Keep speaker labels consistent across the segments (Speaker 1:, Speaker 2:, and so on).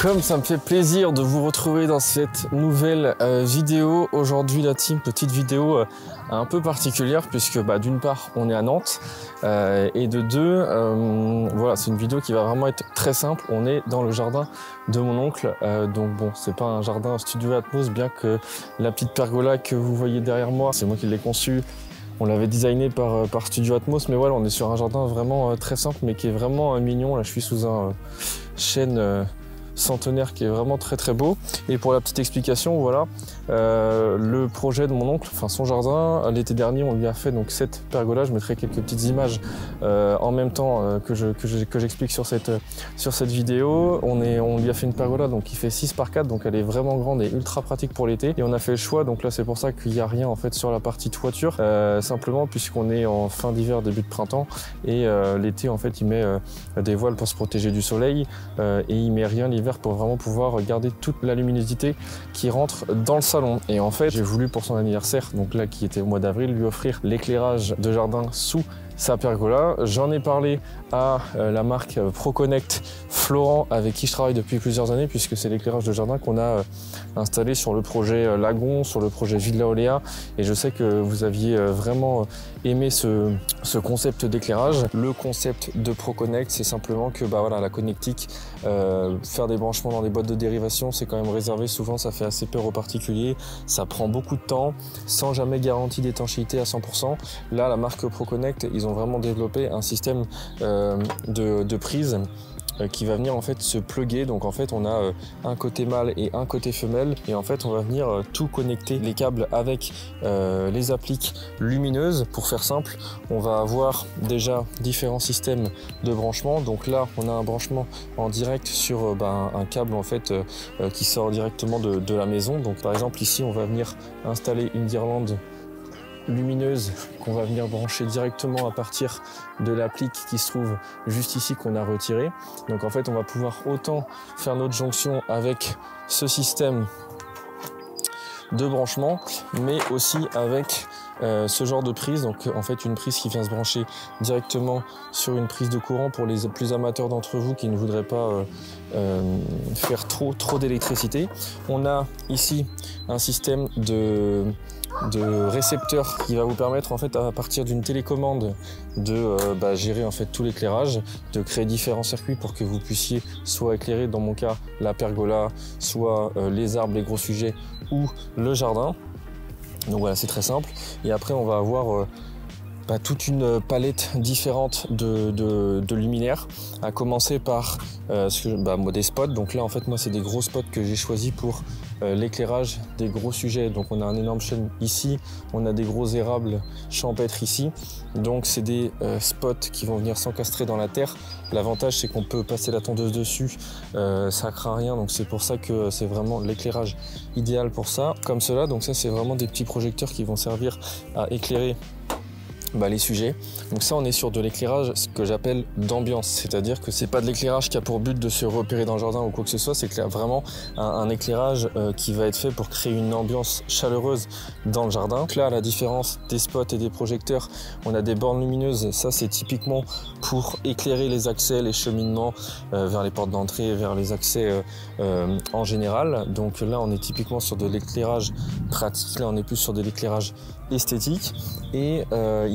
Speaker 1: Comme ça me fait plaisir de vous retrouver dans cette nouvelle vidéo. Aujourd'hui la team, petite vidéo un peu particulière puisque d'une part on est à Nantes et de deux, voilà, c'est une vidéo qui va vraiment être très simple. On est dans le jardin de mon oncle, donc bon, c'est pas un jardin studio Atmos, bien que la petite pergola que vous voyez derrière moi, c'est moi qui l'ai conçue. On l'avait designé par Studio Atmos, mais voilà, on est sur un jardin vraiment très simple mais qui est vraiment mignon. Là je suis sous un chêne centenaire qui est vraiment très très beau. Et pour la petite explication, voilà, le projet de mon oncle, enfin son jardin, l'été dernier on lui a fait donc cette pergola. Je mettrai quelques petites images en même temps que j'explique sur cette vidéo. On lui a fait une pergola donc qui fait 6 par 4, donc elle est vraiment grande et ultra pratique pour l'été. Et on a fait le choix, donc là c'est pour ça qu'il n'y a rien en fait sur la partie toiture, simplement puisqu'on est en fin d'hiver, début de printemps, et l'été en fait il met des voiles pour se protéger du soleil, et il met rien l'hiver pour vraiment pouvoir garder toute la luminosité qui rentre dans le salon. Et en fait j'ai voulu pour son anniversaire, donc là qui était au mois d'avril, lui offrir l'éclairage de jardin sous sa pergola. J'en ai parlé à la marque ProConnect Florent, avec qui je travaille depuis plusieurs années, puisque c'est l'éclairage de jardin qu'on a installé sur le projet Lagon, sur le projet Villa Oléa, et je sais que vous aviez vraiment aimé ce concept d'éclairage. Le concept de ProConnect, c'est simplement que voilà, la connectique, faire des branchements dans des boîtes de dérivation, c'est quand même réservé, souvent ça fait assez peur aux particuliers, ça prend beaucoup de temps, sans jamais garantie d'étanchéité à 100%. Là, la marque ProConnect, ils ont vraiment développé un système de prise qui va venir en fait se plugger. Donc en fait on a un côté mâle et un côté femelle, et en fait on va venir tout connecter les câbles avec les appliques lumineuses. Pour faire simple, on va avoir déjà différents systèmes de branchement. Donc là on a un branchement en direct sur un câble en fait qui sort directement de la maison. Donc par exemple ici on va venir installer une guirlande lumineuse qu'on va venir brancher directement à partir de l'applique qui se trouve juste ici, qu'on a retiré. Donc en fait on va pouvoir autant faire notre jonction avec ce système de branchement, mais aussi avec ce genre de prise. Donc en fait une prise qui vient se brancher directement sur une prise de courant pour les plus amateurs d'entre vous qui ne voudraient pas faire trop d'électricité. On a ici un système de récepteur qui va vous permettre en fait à partir d'une télécommande de gérer en fait tout l'éclairage, de créer différents circuits pour que vous puissiez soit éclairer, dans mon cas la pergola, soit les arbres, les gros sujets ou le jardin. Donc voilà, c'est très simple. Et après on va avoir toute une palette différente de luminaires, à commencer par des spots. Donc là en fait moi c'est des gros spots que j'ai choisis pour l'éclairage des gros sujets. Donc on a un énorme chêne ici, on a des gros érables champêtres ici, donc c'est des spots qui vont venir s'encastrer dans la terre. L'avantage c'est qu'on peut passer la tondeuse dessus, ça craint rien, donc c'est pour ça que c'est vraiment l'éclairage idéal pour ça, comme cela. Donc ça c'est vraiment des petits projecteurs qui vont servir à éclairer les sujets. Donc ça on est sur de l'éclairage, ce que j'appelle d'ambiance, c'est-à-dire que c'est pas de l'éclairage qui a pour but de se repérer dans le jardin ou quoi que ce soit, c'est vraiment un éclairage qui va être fait pour créer une ambiance chaleureuse dans le jardin. Donc là, à la différence des spots et des projecteurs, on a des bornes lumineuses. Ça c'est typiquement pour éclairer les accès, les cheminements vers les portes d'entrée, vers les accès en général. Donc là on est typiquement sur de l'éclairage pratique, là on est plus sur de l'éclairage esthétique. Et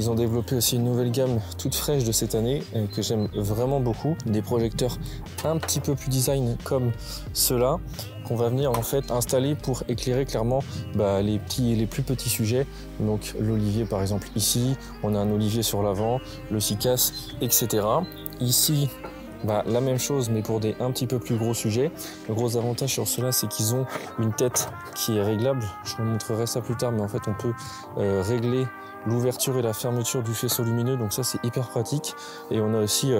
Speaker 1: ils ont développé aussi une nouvelle gamme toute fraîche de cette année que j'aime vraiment beaucoup, des projecteurs un petit peu plus design comme ceux-là, qu'on va venir en fait installer pour éclairer clairement les plus petits sujets. Donc l'olivier par exemple ici, on a un olivier sur l'avant, le cycas, etc. Ici la même chose mais pour des un petit peu plus gros sujets. Le gros avantage sur cela, c'est qu'ils ont une tête qui est réglable. Je vous montrerai ça plus tard, mais en fait on peut régler l'ouverture et la fermeture du faisceau lumineux, donc ça c'est hyper pratique. Et on a aussi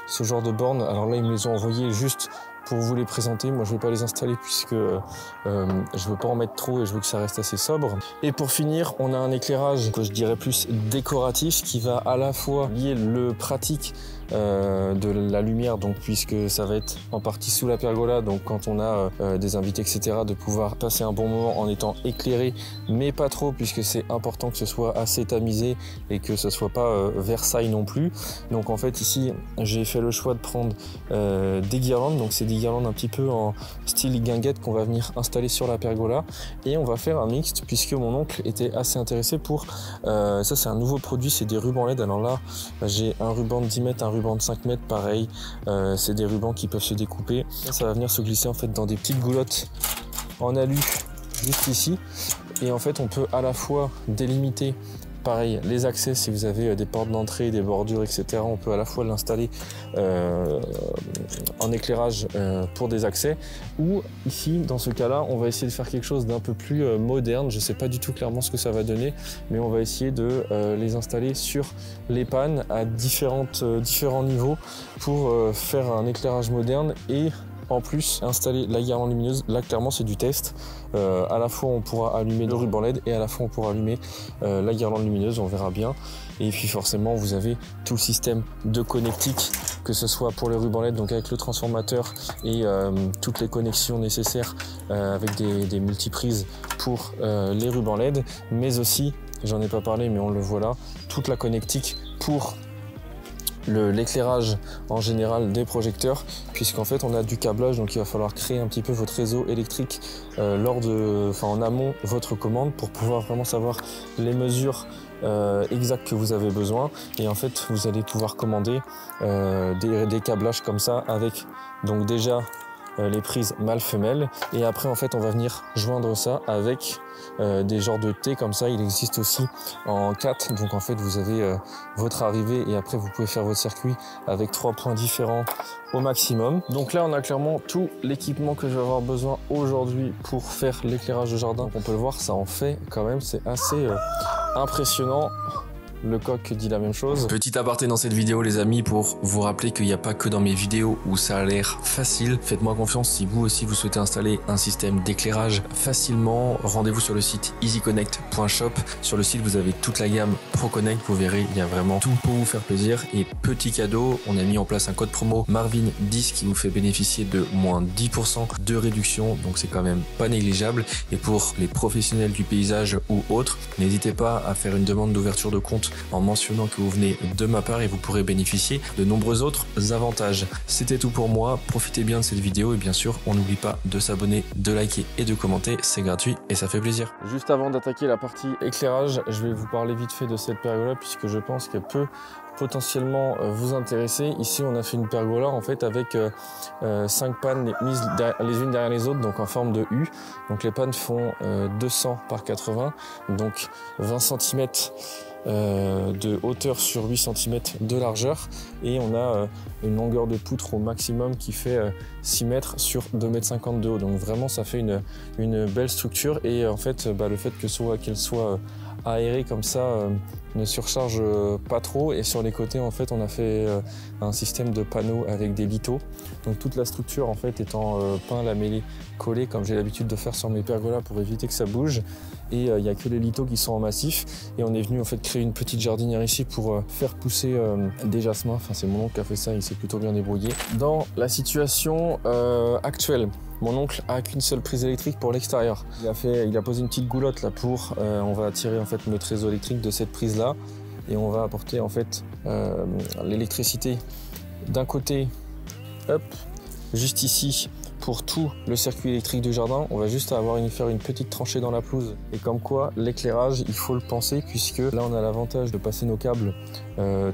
Speaker 1: ce genre de bornes. Alors là ils me les ont envoyés juste pour vous les présenter. Moi je ne vais pas les installer puisque je ne veux pas en mettre trop et je veux que ça reste assez sobre. Et pour finir, on a un éclairage que je dirais plus décoratif, qui va à la fois lier le pratique de la lumière, donc puisque ça va être en partie sous la pergola, donc quand on a des invités etc, de pouvoir passer un bon moment en étant éclairé, mais pas trop, puisque c'est important que ce soit assez tamisé et que ce soit pas Versailles non plus. Donc en fait ici j'ai fait le choix de prendre des guirlandes, donc c'est des guirlandes un petit peu en style guinguette qu'on va venir installer sur la pergola, et on va faire un mixte puisque mon oncle était assez intéressé pour ça, c'est un nouveau produit, c'est des rubans LED. Alors là j'ai un ruban de 10 mètres, un ruban de 5 mètres, pareil, c'est des rubans qui peuvent se découper, ça va venir se glisser en fait dans des petites goulottes en alu juste ici, et en fait on peut à la fois délimiter pareil les accès. Si vous avez des portes d'entrée, des bordures etc, on peut à la fois l'installer en éclairage pour des accès, ou ici dans ce cas là on va essayer de faire quelque chose d'un peu plus moderne. Je sais pas du tout clairement ce que ça va donner, mais on va essayer de les installer sur les pannes à différents niveaux pour faire un éclairage moderne et en plus installer la guirlande lumineuse. Là clairement c'est du test, à la fois on pourra allumer le ruban LED et à la fois on pourra allumer la guirlande lumineuse, on verra bien. Et puis forcément vous avez tout le système de connectique, que ce soit pour le ruban LED, donc avec le transformateur et toutes les connexions nécessaires avec des multiprises pour les rubans LED, mais aussi, j'en ai pas parlé mais on le voit là, toute la connectique pour l'éclairage en général des projecteurs, puisqu'en fait on a du câblage, donc il va falloir créer un petit peu votre réseau électrique en amont votre commande pour pouvoir vraiment savoir les mesures exactes que vous avez besoin, et en fait vous allez pouvoir commander des câblages comme ça avec donc déjà les prises mâle-femelle, et après en fait on va venir joindre ça avec des genres de T comme ça. Il existe aussi en 4, donc en fait vous avez votre arrivée et après vous pouvez faire votre circuit avec 3 points différents au maximum. Donc là on a clairement tout l'équipement que je vais avoir besoin aujourd'hui pour faire l'éclairage de jardin. Donc on peut le voir, ça en fait quand même, c'est assez impressionnant. Le coq dit la même chose. Petit aparté dans cette vidéo les amis, pour vous rappeler qu'il n'y a pas que dans mes vidéos où ça a l'air facile. Faites-moi confiance, si vous aussi vous souhaitez installer un système d'éclairage facilement, rendez-vous sur le site easyconnect.shop. Sur le site vous avez toute la gamme ProConnect, vous verrez il y a vraiment tout pour vous faire plaisir. Et petit cadeau, on a mis en place un code promo Marvin10 qui vous fait bénéficier de moins 10% de réduction, donc c'est quand même pas négligeable. Et pour les professionnels du paysage ou autres, n'hésitez pas à faire une demande d'ouverture de compte en mentionnant que vous venez de ma part et vous pourrez bénéficier de nombreux autres avantages. C'était tout pour moi, profitez bien de cette vidéo et bien sûr on n'oublie pas de s'abonner, de liker et de commenter, c'est gratuit et ça fait plaisir. Juste avant d'attaquer la partie éclairage, je vais vous parler vite fait de cette pergola puisque je pense qu'elle peut potentiellement vous intéresser. Ici on a fait une pergola en fait avec 5 pannes mises les unes derrière les autres, donc en forme de U. Donc les pannes font 200 par 80, donc 20 cm de hauteur sur 8 cm de largeur, et on a une longueur de poutre au maximum qui fait 6 mètres sur 2,50 m de haut. Donc vraiment ça fait une belle structure, et en fait le fait qu'elle soit aérée comme ça ne surcharge pas trop, et sur les côtés en fait on a fait un système de panneaux avec des lithos, donc toute la structure en fait étant peint lamellé collé comme j'ai l'habitude de faire sur mes pergolas pour éviter que ça bouge, et il n'y a que les lithos qui sont en massif, et on est venu en fait créer une petite jardinière ici pour faire pousser des jasmins. Enfin c'est mon oncle qui a fait ça, il s'est plutôt bien débrouillé. Dans la situation actuelle, mon oncle a qu'une seule prise électrique pour l'extérieur. Il a posé une petite goulotte là pour, on va tirer en fait notre réseau électrique de cette prise là, et on va apporter en fait l'électricité d'un côté, hop, juste ici pour tout le circuit électrique du jardin. On va juste faire une petite tranchée dans la pelouse, et comme quoi l'éclairage il faut le penser, puisque là on a l'avantage de passer nos câbles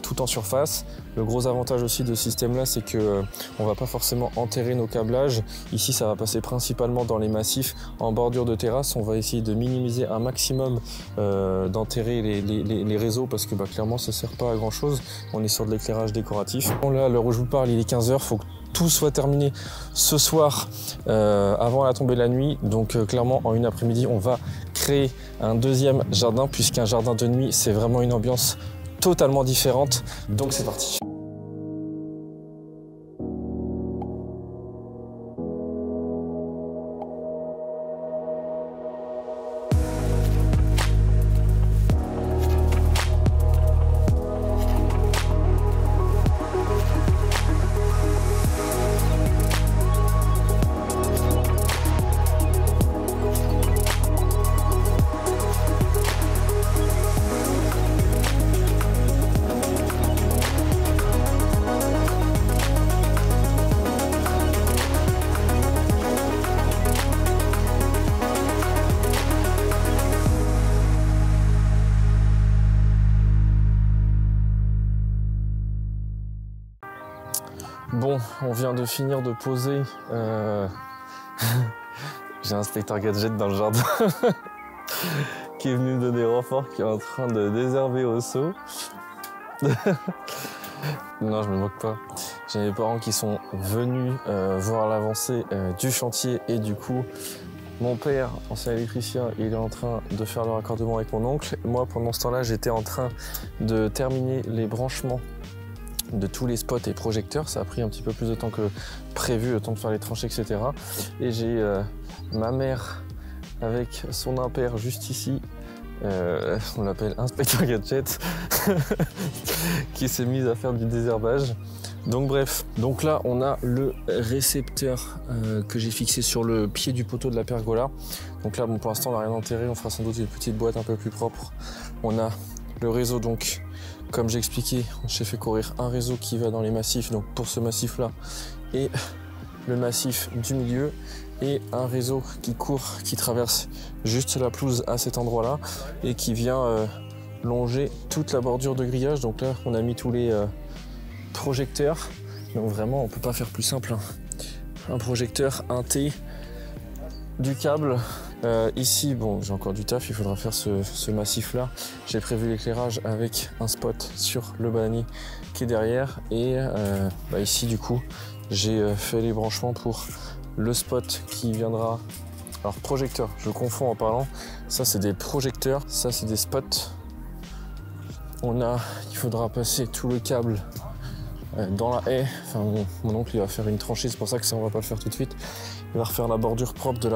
Speaker 1: tout en surface. Le gros avantage aussi de ce système là, c'est que on va pas forcément enterrer nos câblages. Ici ça va passer principalement dans les massifs en bordure de terrasse. On va essayer de minimiser un maximum d'enterrer les réseaux, parce que clairement ça sert pas à grand chose, on est sur de l'éclairage décoratif. Bon, là à l'heure où je vous parle il est 15 h, faut que tout soit terminé ce soir avant la tombée de la nuit. Donc clairement en une après-midi on va créer un deuxième jardin, puisqu'un jardin de nuit c'est vraiment une ambiance totalement différente. Donc c'est parti. on vient de finir de poser. J'ai un inspecteur gadget dans le jardin qui est venu me donner renfort, qui est en train de désherber au seau. Non, je me moque pas. J'ai mes parents qui sont venus voir l'avancée du chantier et du coup, mon père, ancien électricien, il est en train de faire le raccordement avec mon oncle. Moi, pendant ce temps-là, j'étais en train de terminer les branchements de tous les spots et projecteurs. Ça a pris un petit peu plus de temps que prévu, le temps de faire les tranchées, etc. Et j'ai ma mère avec son impair juste ici. On l'appelle inspecteur gadget qui s'est mise à faire du désherbage. Donc bref, donc là on a le récepteur que j'ai fixé sur le pied du poteau de la pergola. Donc là bon, pour l'instant on n'a rien enterré, on fera sans doute une petite boîte un peu plus propre. On a le réseau, donc comme j'ai expliqué, j'ai fait courir un réseau qui va dans les massifs, donc pour ce massif là et le massif du milieu, et un réseau qui court, qui traverse juste la pelouse à cet endroit là et qui vient longer toute la bordure de grillage. Donc là on a mis tous les projecteurs, donc vraiment on peut pas faire plus simple, hein. Un projecteur, un T, du câble. Ici bon, j'ai encore du taf, il faudra faire ce massif là. J'ai prévu l'éclairage avec un spot sur le bananier qui est derrière, et ici du coup j'ai fait les branchements pour le spot qui viendra. Alors projecteur, je confonds en parlant, ça c'est des projecteurs, ça c'est des spots. Il faudra passer tout le câble dans la haie. Enfin mon oncle il va faire une tranchée, c'est pour ça que ça on va pas le faire tout de suite. Il va refaire la bordure propre de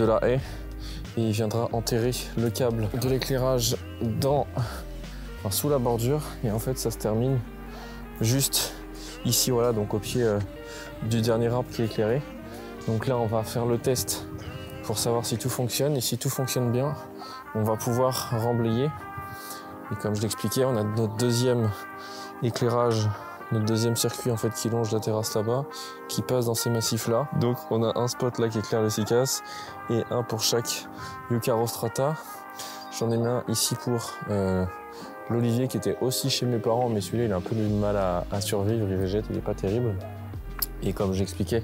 Speaker 1: la haie et il viendra enterrer le câble de l'éclairage sous la bordure, et en fait ça se termine juste ici, voilà, donc au pied du dernier arbre qui est éclairé. Donc là on va faire le test pour savoir si tout fonctionne, et si tout fonctionne bien on va pouvoir remblayer. Et comme je l'expliquais, on a notre deuxième éclairage, notre deuxième circuit en fait qui longe la terrasse là-bas, qui passe dans ces massifs là. Donc on a un spot là qui éclaire le Cycas et un pour chaque Yucca rostrata. J'en ai mis un ici pour l'olivier qui était aussi chez mes parents, mais celui-là il a un peu de mal à survivre, il végète, il n'est pas terrible. Et comme j'expliquais,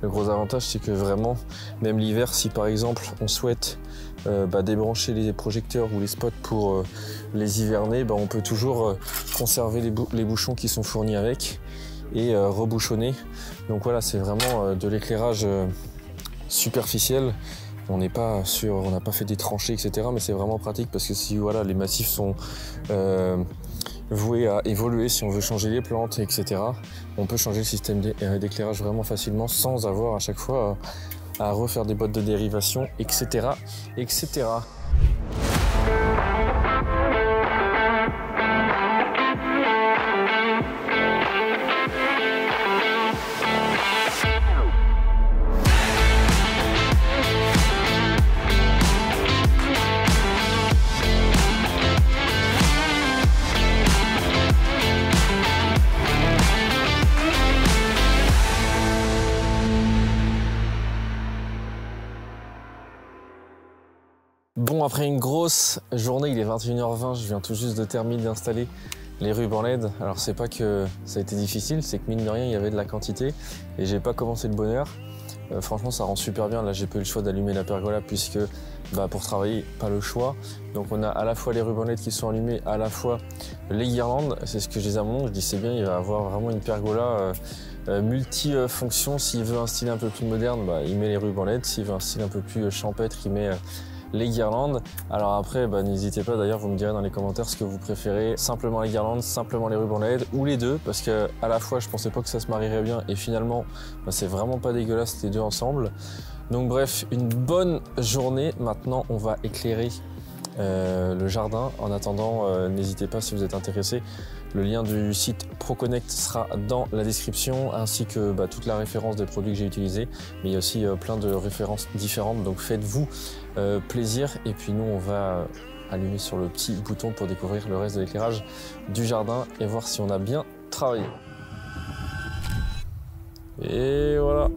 Speaker 1: le gros avantage c'est que vraiment, même l'hiver, si par exemple on souhaite débrancher les projecteurs ou les spots pour les hiverner, on peut toujours conserver les bouchons qui sont fournis avec et rebouchonner. Donc voilà, c'est vraiment de l'éclairage superficiel. On n'a pas fait des tranchées, etc. Mais c'est vraiment pratique parce que si voilà, les massifs sont voués à évoluer, si on veut changer les plantes, etc., on peut changer le système d'éclairage vraiment facilement sans avoir à chaque fois à refaire des boîtes de dérivation, etc., etc. Bon, après une grosse journée, il est 21h20, je viens tout juste de terminer d'installer les rubans LED. Alors c'est pas que ça a été difficile, c'est que mine de rien il y avait de la quantité et j'ai pas commencé de bonne heure. Franchement ça rend super bien, là j'ai pas eu le choix d'allumer la pergola puisque pour travailler, pas le choix. Donc on a à la fois les rubans LED qui sont allumés, à la fois les guirlandes. C'est ce que je disais à mon oncle, je dis c'est bien, il va avoir vraiment une pergola multi-fonction. S'il veut un style un peu plus moderne, il met les rubans LED. S'il veut un style un peu plus champêtre, il met les guirlandes. Alors après, n'hésitez pas, d'ailleurs vous me direz dans les commentaires ce que vous préférez, simplement les guirlandes, simplement les rubans LED ou les deux, parce que à la fois je pensais pas que ça se marierait bien et finalement c'est vraiment pas dégueulasse les deux ensemble. Donc bref, une bonne journée. Maintenant on va éclairer le jardin. En attendant, n'hésitez pas si vous êtes intéressé, le lien du site ProConnect sera dans la description, ainsi que toute la référence des produits que j'ai utilisés. Mais il y a aussi plein de références différentes, donc faites-vous plaisir. Et puis nous, on va allumer sur le petit bouton pour découvrir le reste de l'éclairage du jardin et voir si on a bien travaillé. Et voilà.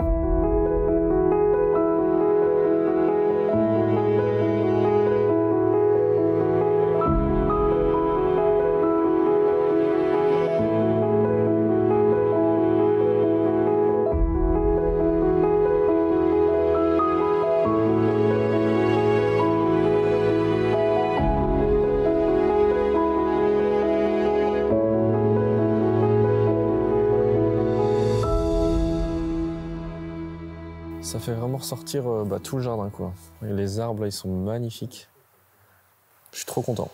Speaker 1: ça fait vraiment ressortir tout le jardin, quoi. Et les arbres, là, ils sont magnifiques. Je suis trop content.